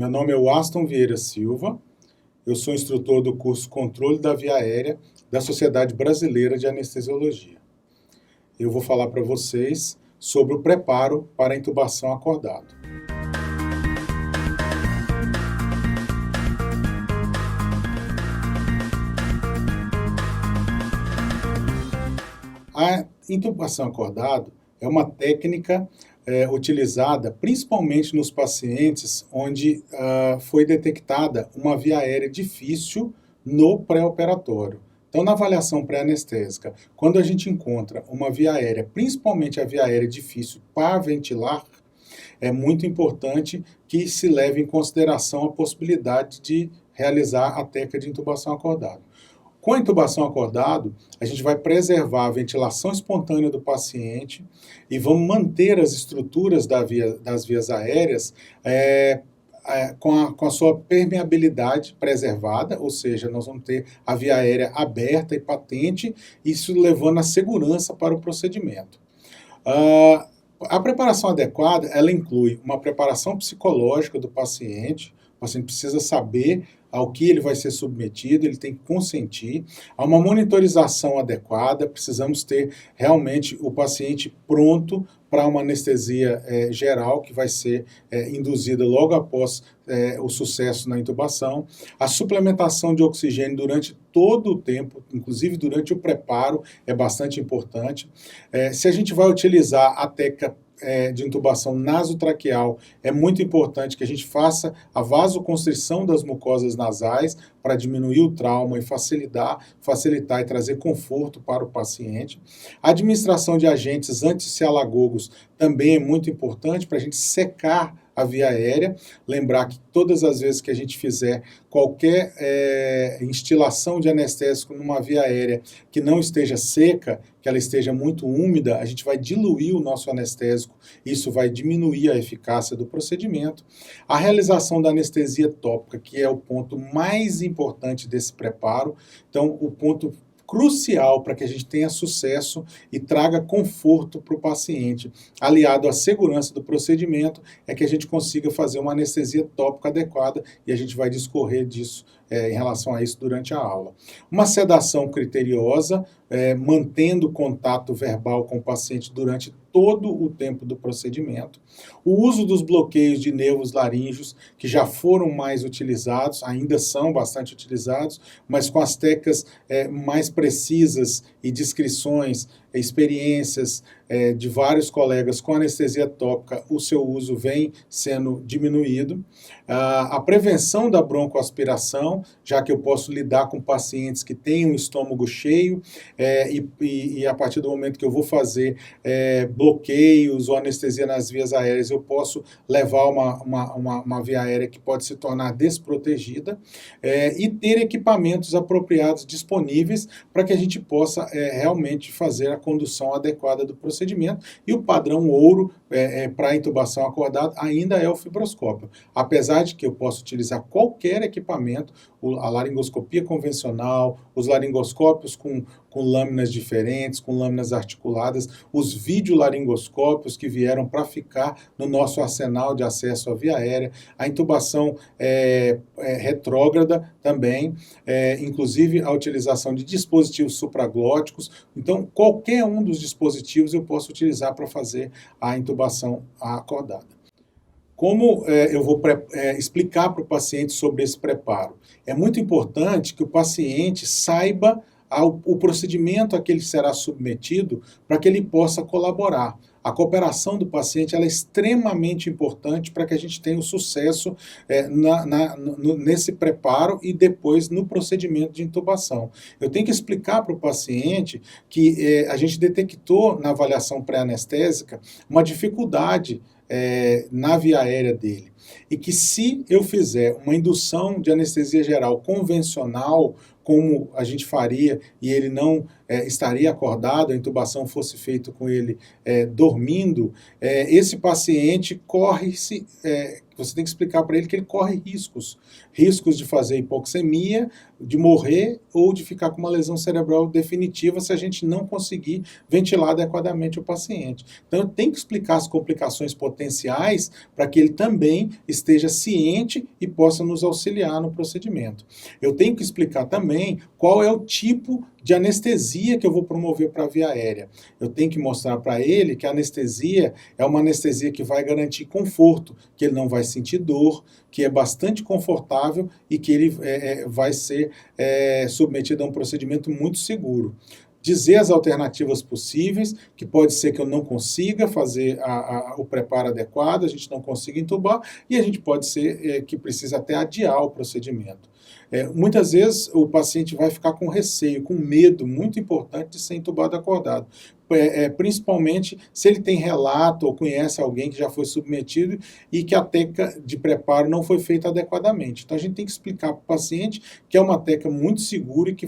Meu nome é Aston Vieira Silva, eu sou instrutor do curso Controle da Via Aérea da Sociedade Brasileira de Anestesiologia. Eu vou falar para vocês sobre o preparo para a intubação acordado. A intubação acordado é uma técnica utilizada principalmente nos pacientes onde foi detectada uma via aérea difícil no pré-operatório. Então, na avaliação pré-anestésica, quando a gente encontra uma via aérea, principalmente a via aérea difícil para ventilar, é muito importante que se leve em consideração a possibilidade de realizar a técnica de intubação acordada. Com a intubação acordado, a gente vai preservar a ventilação espontânea do paciente e vamos manter as estruturas das vias aéreas com a sua permeabilidade preservada, ou seja, nós vamos ter a via aérea aberta e patente, isso levando a segurança para o procedimento. A preparação adequada, ela inclui uma preparação psicológica do paciente. O paciente precisa saber ao que ele vai ser submetido, ele tem que consentir. Há uma monitorização adequada, precisamos ter realmente o paciente pronto para uma anestesia geral, que vai ser induzida logo após o sucesso na intubação. A suplementação de oxigênio durante todo o tempo, inclusive durante o preparo, é bastante importante. Se a gente vai utilizar a técnica de intubação nasotraqueal, é muito importante que a gente faça a vasoconstrição das mucosas nasais para diminuir o trauma e facilitar e trazer conforto para o paciente. A administração de agentes anticialagogos também é muito importante para a gente secar a via aérea. Lembrar que todas as vezes que a gente fizer qualquer instilação de anestésico numa via aérea que não esteja seca, que ela esteja muito úmida, a gente vai diluir o nosso anestésico, isso vai diminuir a eficácia do procedimento. A realização da anestesia tópica, que é o ponto mais importante desse preparo, então o ponto crucial para que a gente tenha sucesso e traga conforto para o paciente, aliado à segurança do procedimento, é que a gente consiga fazer uma anestesia tópica adequada, e a gente vai discorrer disso em relação a isso durante a aula. Uma sedação criteriosa, mantendo contato verbal com o paciente durante todo o tempo do procedimento. O uso dos bloqueios de nervos laríngeos, que já foram mais utilizados, ainda são bastante utilizados, mas com as técnicas mais precisas e descrições, experiências de vários colegas com anestesia tópica, o seu uso vem sendo diminuído. A prevenção da broncoaspiração, já que eu posso lidar com pacientes que têm um estômago cheio, e a partir do momento que eu vou fazer bloqueios ou anestesia nas vias aéreas, eu posso levar uma via aérea que pode se tornar desprotegida, e ter equipamentos apropriados disponíveis para que a gente possa realmente fazer a condução adequada do procedimento. E o padrão ouro para a intubação acordada ainda é o fibroscópio. Apesar de que eu posso utilizar qualquer equipamento, a laringoscopia convencional, os laringoscópios com lâminas diferentes, com lâminas articuladas, os videolaringoscópios que vieram para ficar no nosso arsenal de acesso à via aérea, a intubação retrógrada também, inclusive a utilização de dispositivos supraglóticos. Então, qualquer um dos dispositivos eu posso utilizar para fazer a intubação acordada. Como eu vou explicar para o paciente sobre esse preparo? É muito importante que o paciente saiba o procedimento a que ele será submetido para que ele possa colaborar. A cooperação do paciente ela é extremamente importante para que a gente tenha o sucesso nesse preparo e depois no procedimento de intubação. Eu tenho que explicar para o paciente que a gente detectou na avaliação pré-anestésica uma dificuldade na via aérea dele, e que se eu fizer uma indução de anestesia geral convencional, como a gente faria, e ele não estaria acordado, a intubação fosse feita com ele dormindo, esse paciente corre-se, você tem que explicar para ele que ele corre riscos de fazer hipoxemia, de morrer ou de ficar com uma lesão cerebral definitiva se a gente não conseguir ventilar adequadamente o paciente. Então, eu tenho que explicar as complicações potenciais para que ele também esteja ciente e possa nos auxiliar no procedimento. Eu tenho que explicar também qual é o tipo de anestesia que eu vou promover para a via aérea. Eu tenho que mostrar para ele que a anestesia é uma anestesia que vai garantir conforto, que ele não vai sentir dor, que é bastante confortável e que ele vai ser submetido a um procedimento muito seguro. Dizer as alternativas possíveis, que pode ser que eu não consiga fazer o preparo adequado, a gente não consiga entubar, e a gente pode ser que precise até adiar o procedimento. Muitas vezes o paciente vai ficar com receio, com medo muito importante de ser entubado acordado. Principalmente se ele tem relato ou conhece alguém que já foi submetido e que a técnica de preparo não foi feita adequadamente. Então a gente tem que explicar para o paciente que é uma técnica muito segura e que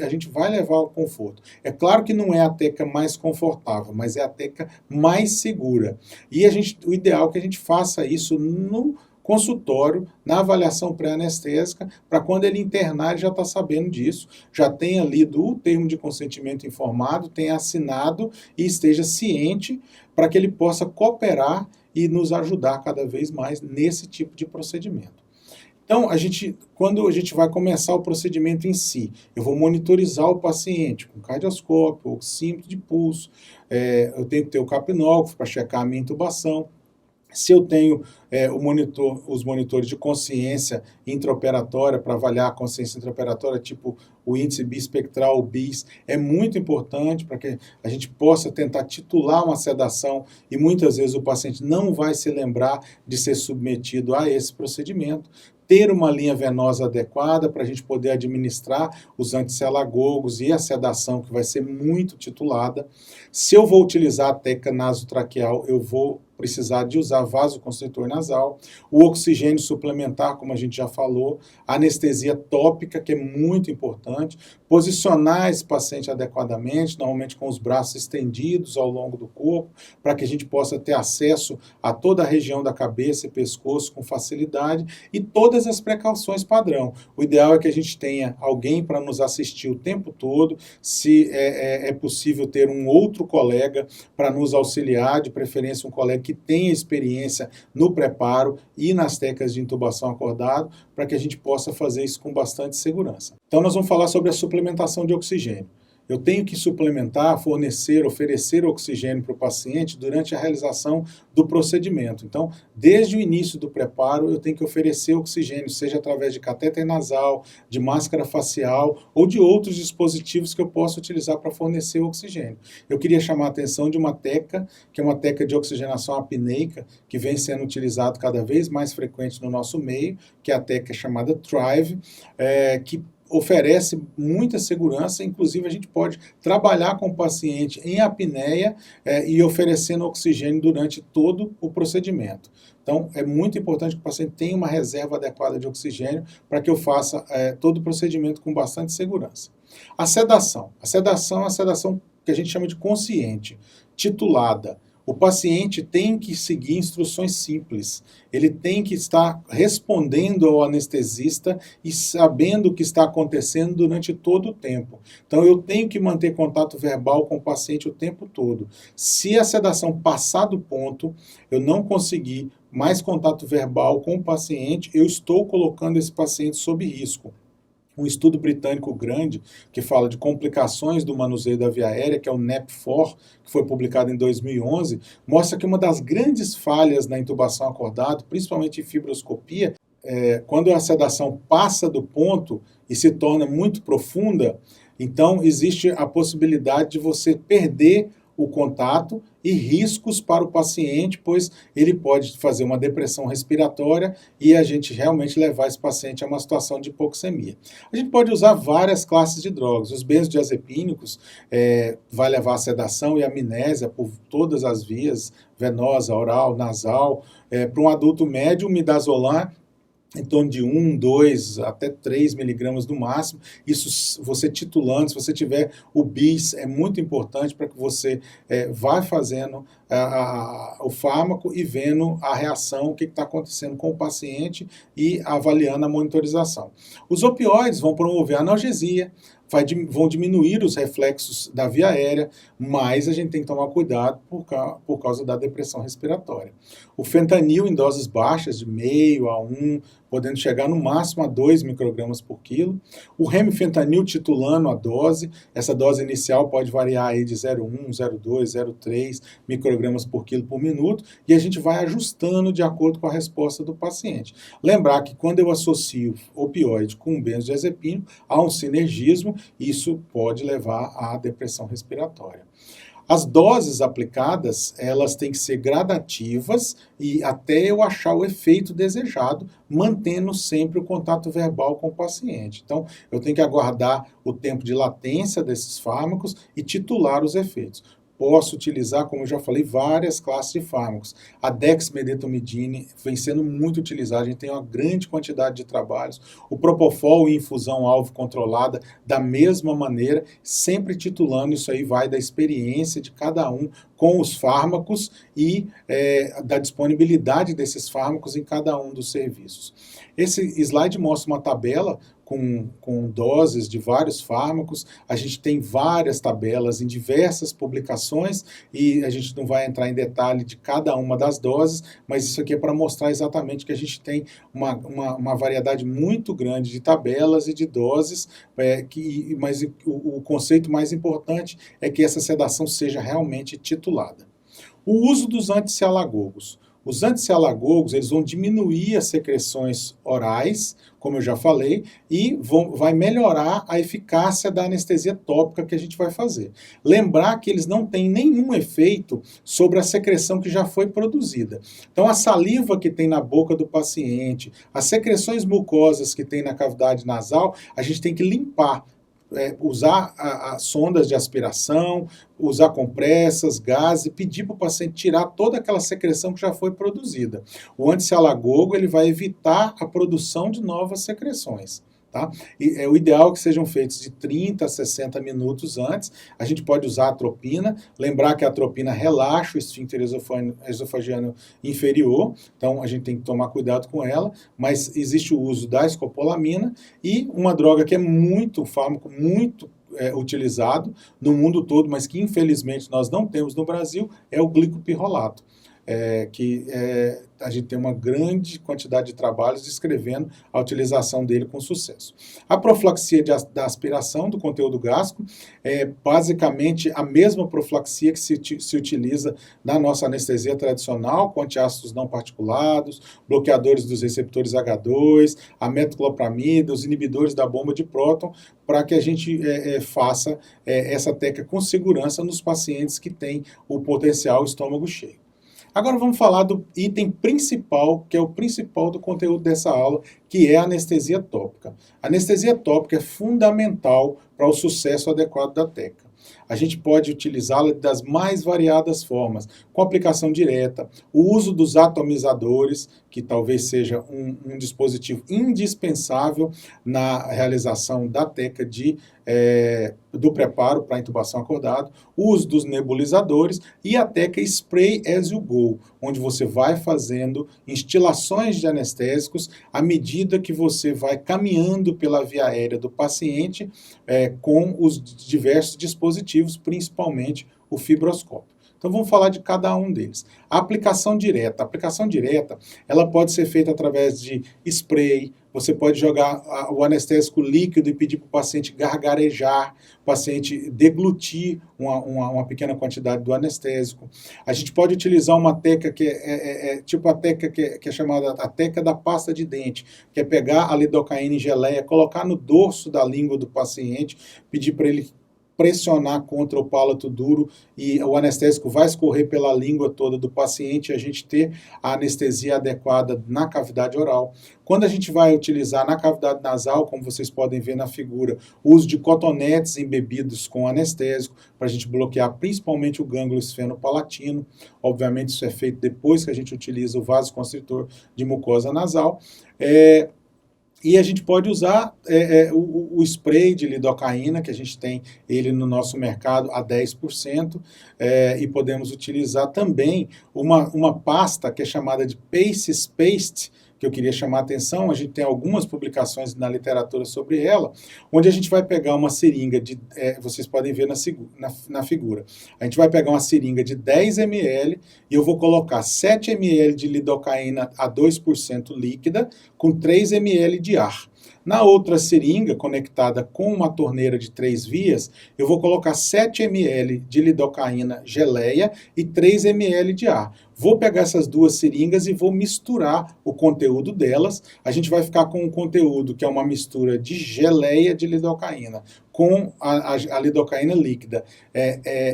a gente vai levar ao conforto. É claro que não é a técnica mais confortável, mas é a técnica mais segura. E o ideal é que a gente faça isso no consultório, na avaliação pré-anestésica, para quando ele internar, ele já está sabendo disso, já tenha lido o termo de consentimento informado, tenha assinado e esteja ciente para que ele possa cooperar e nos ajudar cada vez mais nesse tipo de procedimento. Então, quando a gente vai começar o procedimento em si, eu vou monitorizar o paciente com cardioscópio, oxímetro de pulso, eu tenho que ter o capnógrafo para checar a minha intubação. Se eu tenho os monitores de consciência intraoperatória para avaliar a consciência intraoperatória, tipo o índice bispectral, o BIS, é muito importante para que a gente possa tentar titular uma sedação e muitas vezes o paciente não vai se lembrar de ser submetido a esse procedimento. Ter uma linha venosa adequada para a gente poder administrar os antisselagogos e a sedação, que vai ser muito titulada. Se eu vou utilizar a técnica nasotraqueal, eu vou precisar de usar vasoconstritor nasal, o oxigênio suplementar, como a gente já falou, a anestesia tópica, que é muito importante, posicionar esse paciente adequadamente, normalmente com os braços estendidos ao longo do corpo, para que a gente possa ter acesso a toda a região da cabeça e pescoço com facilidade e todas as precauções padrão. O ideal é que a gente tenha alguém para nos assistir o tempo todo, se é possível ter um outro colega para nos auxiliar, de preferência um colega que tenha experiência no preparo e nas técnicas de intubação acordado, para que a gente possa fazer isso com bastante segurança. Então nós vamos falar sobre a suplementação de oxigênio. Eu tenho que suplementar, fornecer, oferecer oxigênio para o paciente durante a realização do procedimento. Então, desde o início do preparo, eu tenho que oferecer oxigênio, seja através de catéter nasal, de máscara facial ou de outros dispositivos que eu possa utilizar para fornecer oxigênio. Eu queria chamar a atenção de uma técnica, que é uma técnica de oxigenação apneica, que vem sendo utilizado cada vez mais frequente no nosso meio, que é a técnica chamada TRIVE, que oferece muita segurança, inclusive a gente pode trabalhar com o paciente em apneia e oferecendo oxigênio durante todo o procedimento. Então, é muito importante que o paciente tenha uma reserva adequada de oxigênio para que eu faça todo o procedimento com bastante segurança. A sedação. A sedação é uma sedação que a gente chama de consciente, titulada. O paciente tem que seguir instruções simples, ele tem que estar respondendo ao anestesista e sabendo o que está acontecendo durante todo o tempo. Então eu tenho que manter contato verbal com o paciente o tempo todo. Se a sedação passar do ponto, eu não conseguir mais contato verbal com o paciente, eu estou colocando esse paciente sob risco. Um estudo britânico grande, que fala de complicações do manuseio da via aérea, que é o NEP4, que foi publicado em 2011, mostra que uma das grandes falhas na intubação acordada, principalmente em fibroscopia, quando a sedação passa do ponto e se torna muito profunda, então existe a possibilidade de você perder o contato e riscos para o paciente, pois ele pode fazer uma depressão respiratória e a gente realmente levar esse paciente a uma situação de hipoxemia. A gente pode usar várias classes de drogas. Os benzodiazepínicos vai levar a sedação e a amnésia por todas as vias, venosa, oral, nasal. Para um adulto médio, o midazolam em torno de 1, 2, até 3 miligramas no máximo. Isso você titulando, se você tiver o bis, é muito importante para que você vá fazendo o fármaco e vendo a reação, o que está acontecendo com o paciente e avaliando a monitorização. Os opioides vão promover a analgesia, vão diminuir os reflexos da via aérea, mas a gente tem que tomar cuidado por causa da depressão respiratória. O fentanil em doses baixas, de meio a 1, podendo chegar no máximo a 2 microgramas por quilo. O remifentanil titulando a dose, essa dose inicial pode variar aí de 0,1, 0,2, 0,3 microgramas por quilo por minuto, e a gente vai ajustando de acordo com a resposta do paciente. Lembrar que quando eu associo opioide com benzodiazepínico, há um sinergismo, isso pode levar à depressão respiratória. As doses aplicadas, elas têm que ser gradativas e até eu achar o efeito desejado, mantendo sempre o contato verbal com o paciente. Então, eu tenho que aguardar o tempo de latência desses fármacos e titular os efeitos. Posso utilizar, como eu já falei, várias classes de fármacos. A dexmedetomidine vem sendo muito utilizada, a gente tem uma grande quantidade de trabalhos. O propofol em infusão alvo controlada, da mesma maneira, sempre titulando, isso aí vai da experiência de cada um com os fármacos e da disponibilidade desses fármacos em cada um dos serviços. Esse slide mostra uma tabela com doses de vários fármacos. A gente tem várias tabelas em diversas publicações e a gente não vai entrar em detalhe de cada uma das doses, mas isso aqui é para mostrar exatamente que a gente tem uma variedade muito grande de tabelas e de doses, mas o conceito mais importante é que essa sedação seja realmente titulada. O uso dos anticialagogos. Os anticialagogos, eles vão diminuir as secreções orais, como eu já falei, e vai melhorar a eficácia da anestesia tópica que a gente vai fazer. Lembrar que eles não têm nenhum efeito sobre a secreção que já foi produzida. Então, a saliva que tem na boca do paciente, as secreções mucosas que tem na cavidade nasal, a gente tem que limpar. Usar sondas de aspiração, usar compressas, gases, e pedir para o paciente tirar toda aquela secreção que já foi produzida. O anticialagogo, ele vai evitar a produção de novas secreções. Tá? E o ideal é que sejam feitos de 30 a 60 minutos antes. A gente pode usar a atropina, lembrar que a atropina relaxa o esfíncter esofagiano inferior, então a gente tem que tomar cuidado com ela, mas existe o uso da escopolamina e uma droga que é um fármaco muito utilizado no mundo todo, mas que infelizmente nós não temos no Brasil, é o glicopirrolato. A gente tem uma grande quantidade de trabalhos descrevendo a utilização dele com sucesso. A profilaxia da aspiração do conteúdo gástrico é basicamente a mesma profilaxia que se utiliza na nossa anestesia tradicional, com antiácidos não particulados, bloqueadores dos receptores H2, a metoclopramida, os inibidores da bomba de próton, para que a gente faça essa técnica com segurança nos pacientes que têm o potencial estômago cheio. Agora vamos falar do item principal, que é o principal do conteúdo dessa aula, que é a anestesia tópica. A anestesia tópica é fundamental para o sucesso adequado da técnica. A gente pode utilizá-la das mais variadas formas, com aplicação direta, o uso dos atomizadores, que talvez seja um dispositivo indispensável na realização da técnica do preparo para intubação acordado, o uso dos nebulizadores e a técnica Spray as you go, onde você vai fazendo instilações de anestésicos à medida que você vai caminhando pela via aérea do paciente com os diversos dispositivos, principalmente o fibroscópio. Então vamos falar de cada um deles. A aplicação direta. A aplicação direta, ela pode ser feita através de spray, você pode jogar o anestésico líquido e pedir para o paciente gargarejar, o paciente deglutir uma pequena quantidade do anestésico. A gente pode utilizar uma técnica que tipo a técnica que é chamada a técnica da pasta de dente, que é pegar a lidocaína em geleia, colocar no dorso da língua do paciente, pedir para ele pressionar contra o palato duro e o anestésico vai escorrer pela língua toda do paciente e a gente ter a anestesia adequada na cavidade oral. Quando a gente vai utilizar na cavidade nasal, como vocês podem ver na figura, o uso de cotonetes embebidos com anestésico, para a gente bloquear principalmente o gânglio esfenopalatino. Obviamente isso é feito depois que a gente utiliza o vasoconstritor de mucosa nasal. E a gente pode usar o spray de lidocaína, que a gente tem ele no nosso mercado a 10%, e podemos utilizar também uma pasta que é chamada de Paces Paste, que eu queria chamar a atenção. A gente tem algumas publicações na literatura sobre ela, onde a gente vai pegar uma seringa vocês podem ver na figura, a gente vai pegar uma seringa de 10 ml e eu vou colocar 7 ml de lidocaína a 2% líquida com 3 ml de ar. Na outra seringa, conectada com uma torneira de 3 vias, eu vou colocar 7 ml de lidocaína geleia e 3 ml de ar. Vou pegar essas duas seringas e vou misturar o conteúdo delas. A gente vai ficar com um conteúdo que é uma mistura de geleia de lidocaína com a lidocaína líquida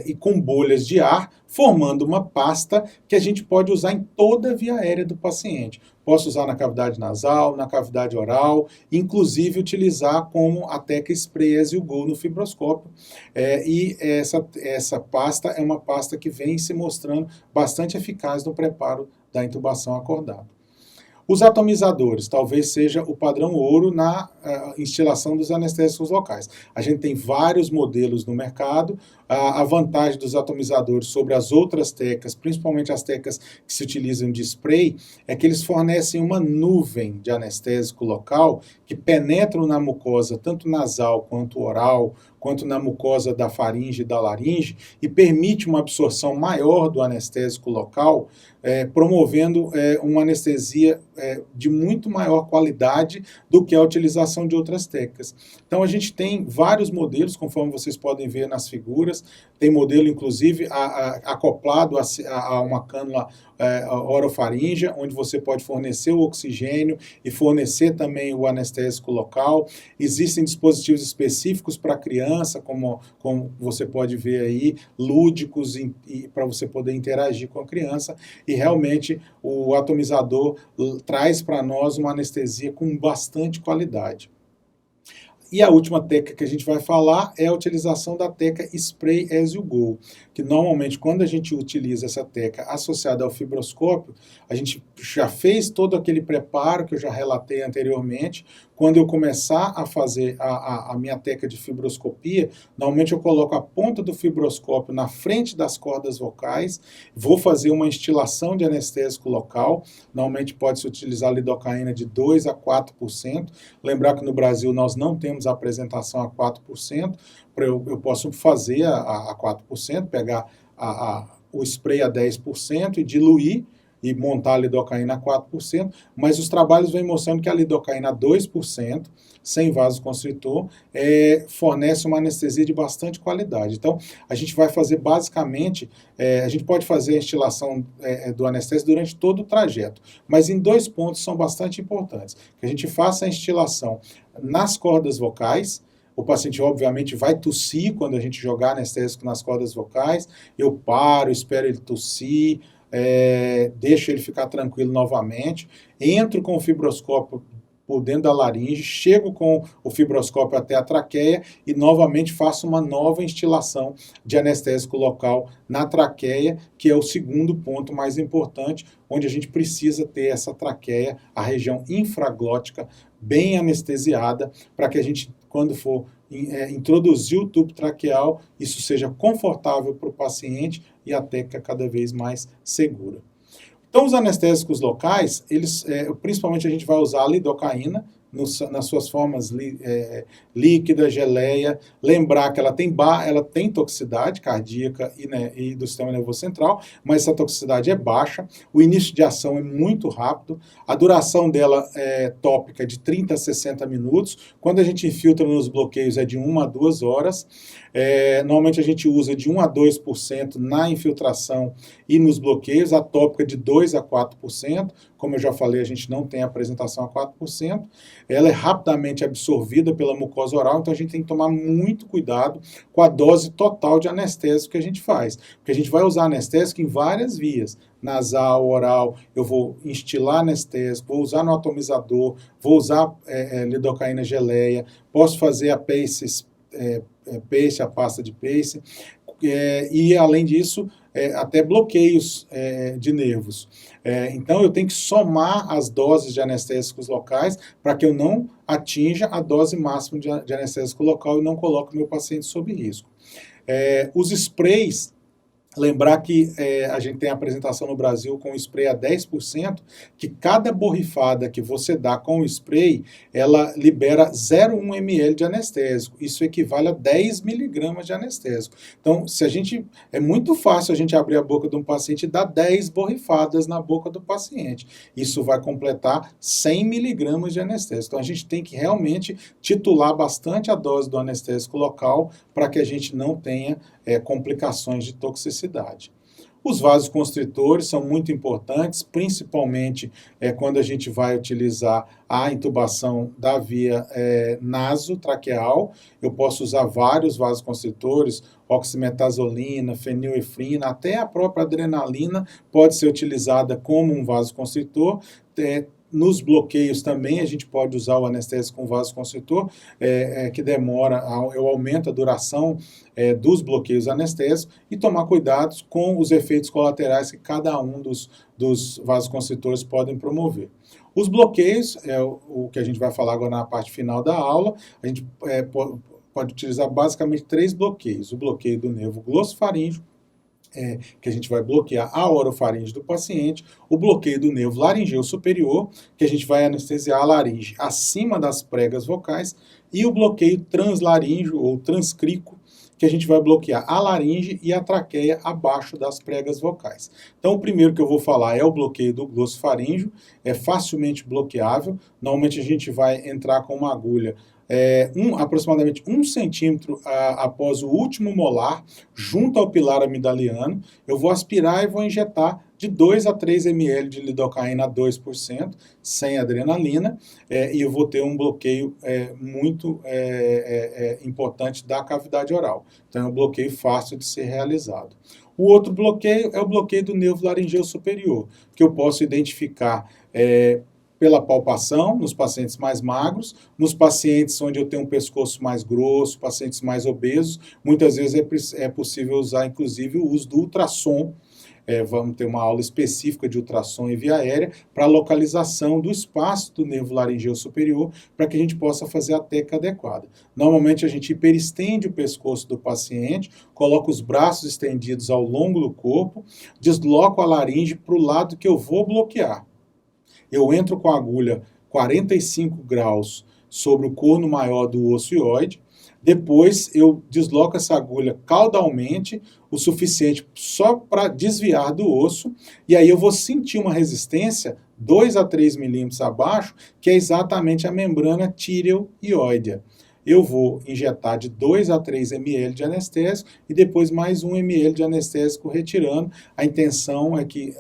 e com bolhas de ar, formando uma pasta que a gente pode usar em toda a via aérea do paciente. Posso usar na cavidade nasal, na cavidade oral, inclusive utilizar como a Teca Spray As You Go no fibroscópio. E essa pasta é uma pasta que vem se mostrando bastante eficaz no preparo da intubação acordada. Os atomizadores, talvez seja o padrão ouro na instilação dos anestésicos locais. A gente tem vários modelos no mercado. A vantagem dos atomizadores sobre as outras tecas, principalmente as tecas que se utilizam de spray, é que eles fornecem uma nuvem de anestésico local que penetram na mucosa, tanto nasal quanto oral, quanto na mucosa da faringe e da laringe, e permite uma absorção maior do anestésico local, promovendo uma anestesia de muito maior qualidade do que a utilização de outras técnicas. Então a gente tem vários modelos, conforme vocês podem ver nas figuras, tem modelo inclusive acoplado a uma cânula orofaríngea, onde você pode fornecer o oxigênio e fornecer também o anestésico local. Existem dispositivos específicos para criança, como você pode ver aí, lúdicos, para você poder interagir com a criança, e realmente o atomizador traz para nós uma anestesia com bastante qualidade. E a última técnica que a gente vai falar é a utilização da Teca Spray As You Go, que normalmente quando a gente utiliza essa teca associada ao fibroscópio, a gente já fez todo aquele preparo que eu já relatei anteriormente. Quando eu começar a fazer a minha teca de fibroscopia, normalmente eu coloco a ponta do fibroscópio na frente das cordas vocais, vou fazer uma instilação de anestésico local, normalmente pode-se utilizar lidocaína de 2 a 4%, lembrar que no Brasil nós não temos a apresentação a 4%, eu posso fazer a 4%, pegar o spray a 10% e diluir, e montar a lidocaína a 4%, mas os trabalhos vêm mostrando que a lidocaína a 2%, sem vasoconstritor, fornece uma anestesia de bastante qualidade. Então, a gente vai fazer basicamente, a gente pode fazer a instilação do anestésico durante todo o trajeto, mas em 2 pontos são bastante importantes, que a gente faça a instilação nas cordas vocais. O paciente, obviamente, vai tossir quando a gente jogar anestésico nas cordas vocais, eu paro, espero ele tossir, deixo ele ficar tranquilo novamente, entro com o fibroscópio por dentro da laringe, chego com o fibroscópio até a traqueia e novamente faço uma nova instilação de anestésico local na traqueia, que é o segundo ponto mais importante, onde a gente precisa ter essa traqueia, a região infraglótica, bem anestesiada, para que a gente, quando for introduzir o tubo traqueal, isso seja confortável para o paciente e a técnica cada vez mais segura. Então, os anestésicos locais, principalmente a gente vai usar a lidocaína, nas suas formas líquida, geleia, lembrar que ela tem toxicidade cardíaca e do sistema nervoso central, mas essa toxicidade é baixa, o início de ação é muito rápido, a duração dela tópica é de 30 a 60 minutos, quando a gente infiltra nos bloqueios é de 1 a 2 horas, normalmente a gente usa de 1 a 2% na infiltração e nos bloqueios, a tópica de 2 a 4%, como eu já falei, a gente não tem apresentação a 4%, ela é rapidamente absorvida pela mucosa oral, então a gente tem que tomar muito cuidado com a dose total de anestésico que a gente faz, porque a gente vai usar anestésico em várias vias, nasal, oral, eu vou instilar anestésico, vou usar no atomizador, vou usar lidocaína geleia, posso fazer a pace, a pasta de pace, e além disso, até bloqueios de nervos. Então eu tenho que somar as doses de anestésicos locais para que eu não atinja a dose máxima de anestésico local e não coloque o meu paciente sob risco. Os sprays, lembrar que a gente tem a apresentação no Brasil com o spray a 10%, que cada borrifada que você dá com o spray, ela libera 0,1 ml de anestésico. Isso equivale a 10 miligramas de anestésico. Então, é muito fácil a gente abrir a boca de um paciente e dar 10 borrifadas na boca do paciente. Isso vai completar 100 miligramas de anestésico. Então, a gente tem que realmente titular bastante a dose do anestésico local para que a gente não tenha complicações de toxicidade. Os vasoconstritores são muito importantes, principalmente quando a gente vai utilizar a intubação da via nasotraqueal. Eu posso usar vários vasoconstritores, oximetazolina, fenilefrina, até a própria adrenalina pode ser utilizada como um vasoconstritor. Nos bloqueios também a gente pode usar o anestésico com vasoconstritor, que eu aumento a duração dos bloqueios anestésicos e tomar cuidados com os efeitos colaterais que cada um dos vasoconstritores podem promover. Os bloqueios, o que a gente vai falar agora na parte final da aula, a gente pode utilizar basicamente 3 bloqueios. O bloqueio do nervo glossofaríngeo, que a gente vai bloquear a orofaringe do paciente, o bloqueio do nervo laringeu superior, que a gente vai anestesiar a laringe acima das pregas vocais, e o bloqueio translaríngeo ou transcrico, que a gente vai bloquear a laringe e a traqueia abaixo das pregas vocais. Então, o primeiro que eu vou falar é o bloqueio do glossofaríngeo, é facilmente bloqueável. Normalmente a gente vai entrar com uma agulha aproximadamente 1 centímetro após o último molar, junto ao pilar amidaliano. Eu vou aspirar e vou injetar de 2 a 3 ml de lidocaína a 2%, sem adrenalina, e eu vou ter um bloqueio muito importante da cavidade oral. Então, é um bloqueio fácil de ser realizado. O outro bloqueio é o bloqueio do nervo laringeu superior, que eu posso identificar pela palpação, nos pacientes mais magros, nos pacientes onde eu tenho um pescoço mais grosso, pacientes mais obesos, muitas vezes é possível usar, inclusive, o uso do ultrassom. Vamos ter uma aula específica de ultrassom e via aérea para localização do espaço do nervo laringeu superior, para que a gente possa fazer a técnica adequada. Normalmente a gente hiperestende o pescoço do paciente, coloca os braços estendidos ao longo do corpo, desloco a laringe para o lado que eu vou bloquear. Eu entro com a agulha 45 graus sobre o corno maior do osso ióide, depois eu desloco essa agulha caudalmente, o suficiente só para desviar do osso, e aí eu vou sentir uma resistência 2 a 3 milímetros abaixo, que é exatamente a membrana tireoióidea. Eu vou injetar de 2 a 3 ml de anestésico e depois mais 1 ml de anestésico retirando. A intenção é que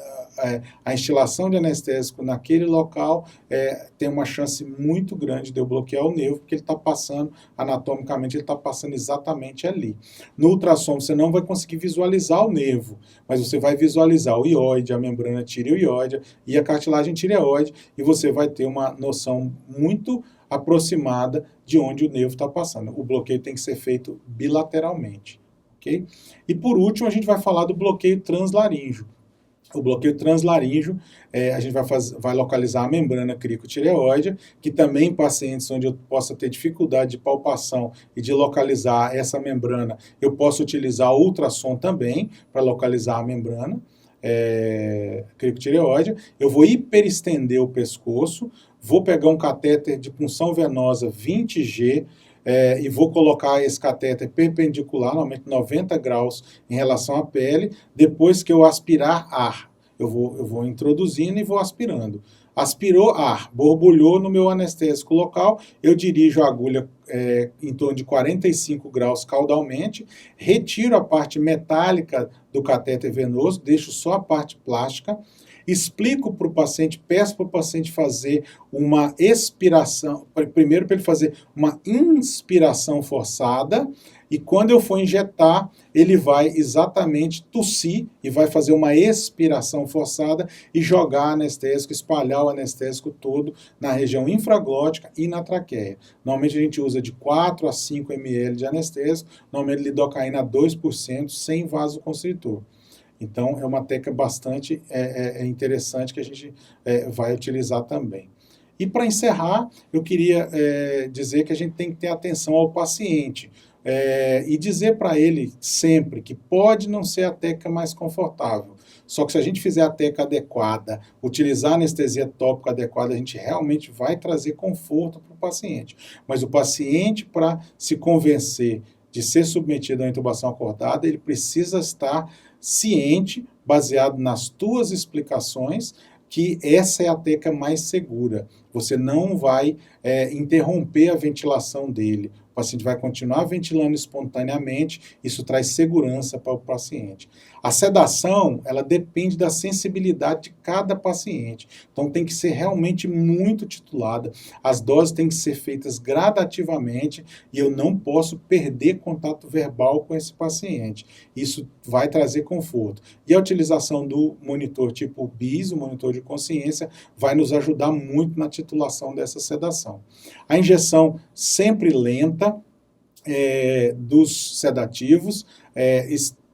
a instilação de anestésico naquele local tem uma chance muito grande de eu bloquear o nervo, porque ele está passando, anatomicamente, ele está passando exatamente ali. No ultrassom, você não vai conseguir visualizar o nervo, mas você vai visualizar o ióide, a membrana tireoióidea e a cartilagem tireoide, e você vai ter uma noção muito aproximada de onde o nervo está passando. O bloqueio tem que ser feito bilateralmente. Okay? E por último, a gente vai falar do bloqueio translaríngeo. O bloqueio translaríngeo, a gente vai localizar a membrana cricotireoide, que também em pacientes onde eu possa ter dificuldade de palpação e de localizar essa membrana, eu posso utilizar o ultrassom também para localizar a membrana cricotireoide. Eu vou hiperestender o pescoço, vou pegar um catéter de punção venosa 20G, e vou colocar esse catéter perpendicular, normalmente 90 graus em relação à pele, depois que eu aspirar ar. Eu vou introduzindo e vou aspirando. aspirou ar, borbulhou no meu anestésico local, eu dirijo a agulha em torno de 45 graus caudalmente, retiro a parte metálica do catéter venoso, deixo só a parte plástica, explico para o paciente, peço para o paciente fazer uma expiração, primeiro para ele fazer uma inspiração forçada, e quando eu for injetar, ele vai exatamente tossir e vai fazer uma expiração forçada e jogar anestésico, espalhar o anestésico todo na região infraglótica e na traqueia. Normalmente a gente usa de 4 a 5 ml de anestésico, normalmente lidocaína 2% sem vasoconstritor. Então, é uma técnica bastante interessante que a gente vai utilizar também. E para encerrar, eu queria dizer que a gente tem que ter atenção ao paciente e dizer para ele sempre que pode não ser a técnica mais confortável. Só que se a gente fizer a técnica adequada, utilizar a anestesia tópica adequada, a gente realmente vai trazer conforto para o paciente. Mas o paciente, para se convencer de ser submetido à intubação acordada, ele precisa estar ciente, baseado nas tuas explicações, que essa é a técnica mais segura. Você não vai interromper a ventilação dele. O paciente vai continuar ventilando espontaneamente, isso traz segurança para o paciente. A sedação, ela depende da sensibilidade de cada paciente. Então tem que ser realmente muito titulada. As doses têm que ser feitas gradativamente e eu não posso perder contato verbal com esse paciente. Isso vai trazer conforto. E a utilização do monitor tipo BIS, o monitor de consciência, vai nos ajudar muito na titulação dessa sedação. A injeção sempre lenta dos sedativos,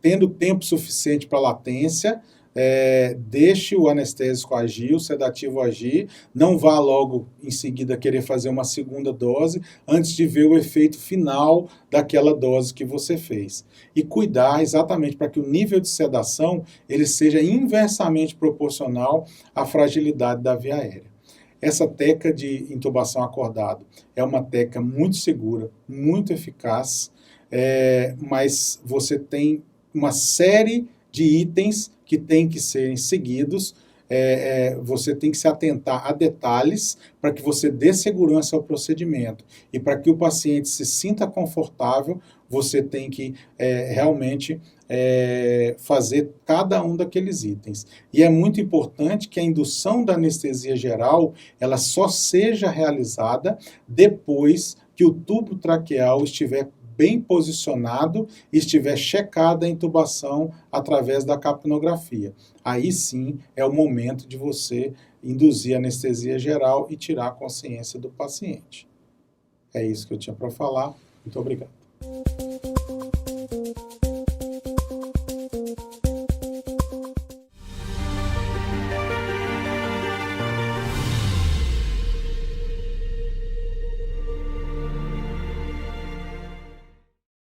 tendo tempo suficiente para latência, deixe o anestésico agir, o sedativo agir, não vá logo em seguida querer fazer uma segunda dose antes de ver o efeito final daquela dose que você fez. E cuidar exatamente para que o nível de sedação ele seja inversamente proporcional à fragilidade da via aérea. Essa técnica de intubação acordada é uma técnica muito segura, muito eficaz, mas você tem uma série de itens que tem que serem seguidos, você tem que se atentar a detalhes para que você dê segurança ao procedimento. E para que o paciente se sinta confortável, você tem que realmente fazer cada um daqueles itens. E é muito importante que a indução da anestesia geral, ela só seja realizada depois que o tubo traqueal estiver bem posicionado e estiver checada a intubação através da capnografia. Aí sim é o momento de você induzir anestesia geral e tirar a consciência do paciente. É isso que eu tinha para falar. Muito obrigado.